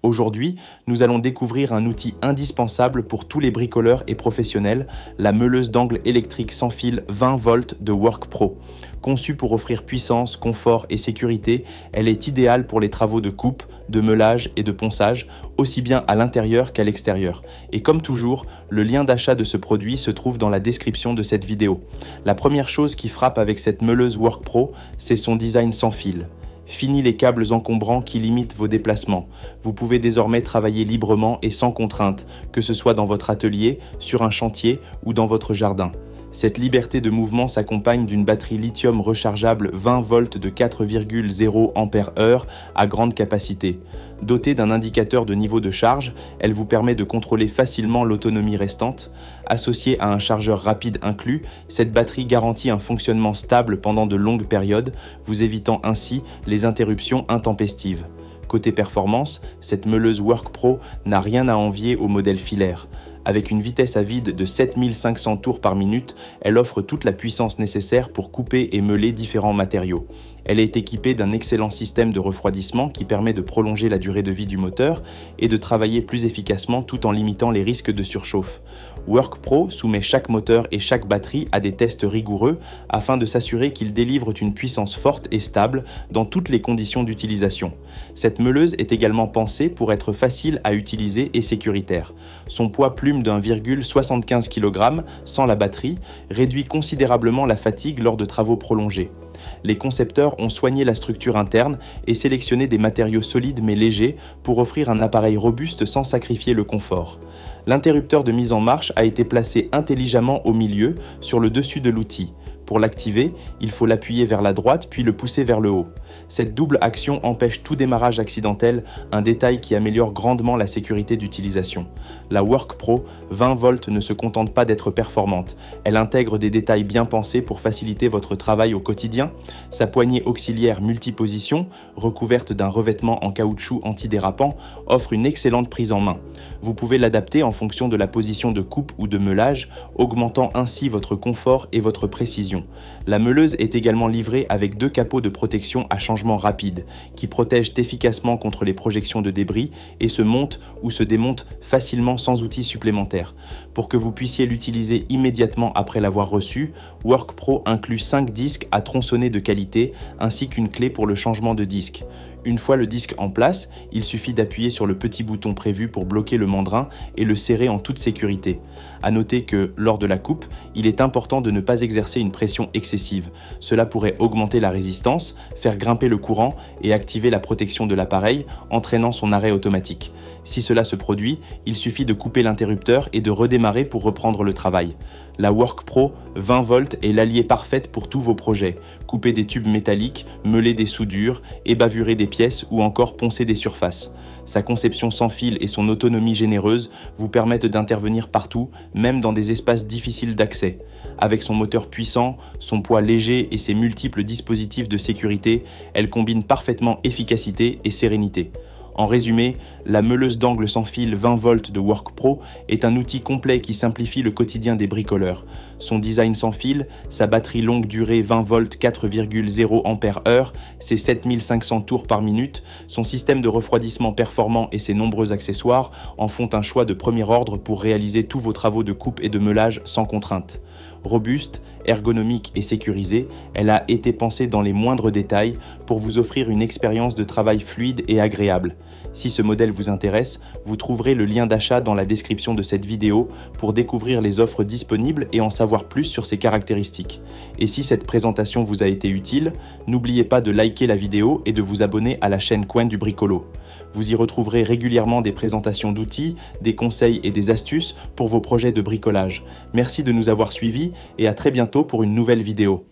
Aujourd'hui, nous allons découvrir un outil indispensable pour tous les bricoleurs et professionnels, la meuleuse d'angle électrique sans fil 20 volts de WorkPro. Conçue pour offrir puissance, confort et sécurité, elle est idéale pour les travaux de coupe, de meulage et de ponçage, aussi bien à l'intérieur qu'à l'extérieur. Et comme toujours, le lien d'achat de ce produit se trouve dans la description de cette vidéo. La première chose qui frappe avec cette meuleuse WorkPro, c'est son design sans fil. Fini les câbles encombrants qui limitent vos déplacements. Vous pouvez désormais travailler librement et sans contrainte, que ce soit dans votre atelier, sur un chantier ou dans votre jardin. Cette liberté de mouvement s'accompagne d'une batterie lithium rechargeable 20 volts de 4,0 Ah à grande capacité. Dotée d'un indicateur de niveau de charge, elle vous permet de contrôler facilement l'autonomie restante. Associée à un chargeur rapide inclus, cette batterie garantit un fonctionnement stable pendant de longues périodes, vous évitant ainsi les interruptions intempestives. Côté performance, cette meuleuse WorkPro n'a rien à envier au modèle filaire. Avec une vitesse à vide de 7500 tours par minute, elle offre toute la puissance nécessaire pour couper et meuler différents matériaux. Elle est équipée d'un excellent système de refroidissement qui permet de prolonger la durée de vie du moteur et de travailler plus efficacement tout en limitant les risques de surchauffe. WorkPro soumet chaque moteur et chaque batterie à des tests rigoureux afin de s'assurer qu'ils délivrent une puissance forte et stable dans toutes les conditions d'utilisation. Cette meuleuse est également pensée pour être facile à utiliser et sécuritaire. Son poids plume d'1,75 kg sans la batterie réduit considérablement la fatigue lors de travaux prolongés. Les concepteurs ont soigné la structure interne et sélectionné des matériaux solides mais légers pour offrir un appareil robuste sans sacrifier le confort. L'interrupteur de mise en marche a été placé intelligemment au milieu, sur le dessus de l'outil. Pour l'activer, il faut l'appuyer vers la droite puis le pousser vers le haut. Cette double action empêche tout démarrage accidentel, un détail qui améliore grandement la sécurité d'utilisation. La WorkPro 20 volts ne se contente pas d'être performante, elle intègre des détails bien pensés pour faciliter votre travail au quotidien. Sa poignée auxiliaire multiposition, recouverte d'un revêtement en caoutchouc antidérapant, offre une excellente prise en main. Vous pouvez l'adapter en fonction de la position de coupe ou de meulage, augmentant ainsi votre confort et votre précision. La meuleuse est également livrée avec 2 capots de protection à changement rapide, qui protègent efficacement contre les projections de débris et se montent ou se démontent facilement sans outils supplémentaires. Pour que vous puissiez l'utiliser immédiatement après l'avoir reçu, WorkPro inclut 5 disques à tronçonner de qualité, ainsi qu'une clé pour le changement de disque. Une fois le disque en place, il suffit d'appuyer sur le petit bouton prévu pour bloquer le mandrin et le serrer en toute sécurité. À noter que, lors de la coupe, il est important de ne pas exercer une pression excessive. Cela pourrait augmenter la résistance, faire grimper le courant et activer la protection de l'appareil, entraînant son arrêt automatique. Si cela se produit, il suffit de couper l'interrupteur et de redémarrer pour reprendre le travail. La WorkPro 20 volts est l'allié parfait pour tous vos projets. Couper des tubes métalliques, meuler des soudures, ébavurer des pièces ou encore poncer des surfaces. Sa conception sans fil et son autonomie généreuse vous permettent d'intervenir partout, même dans des espaces difficiles d'accès. Avec son moteur puissant, son poids léger et ses multiples dispositifs de sécurité, elle combine parfaitement efficacité et sérénité. En résumé, la meuleuse d'angle sans fil 20 volts de WorkPro est un outil complet qui simplifie le quotidien des bricoleurs. Son design sans fil, sa batterie longue durée 20 volts 4,0 Ah, ses 7500 tours par minute, son système de refroidissement performant et ses nombreux accessoires en font un choix de premier ordre pour réaliser tous vos travaux de coupe et de meulage sans contrainte. Robuste, ergonomique et sécurisée, elle a été pensée dans les moindres détails pour vous offrir une expérience de travail fluide et agréable. Si ce modèle vous intéresse, vous trouverez le lien d'achat dans la description de cette vidéo pour découvrir les offres disponibles et en savoir plus sur ses caractéristiques. Et si cette présentation vous a été utile, n'oubliez pas de liker la vidéo et de vous abonner à la chaîne Coin du Bricolo. Vous y retrouverez régulièrement des présentations d'outils, des conseils et des astuces pour vos projets de bricolage. Merci de nous avoir suivis et à très bientôt pour une nouvelle vidéo.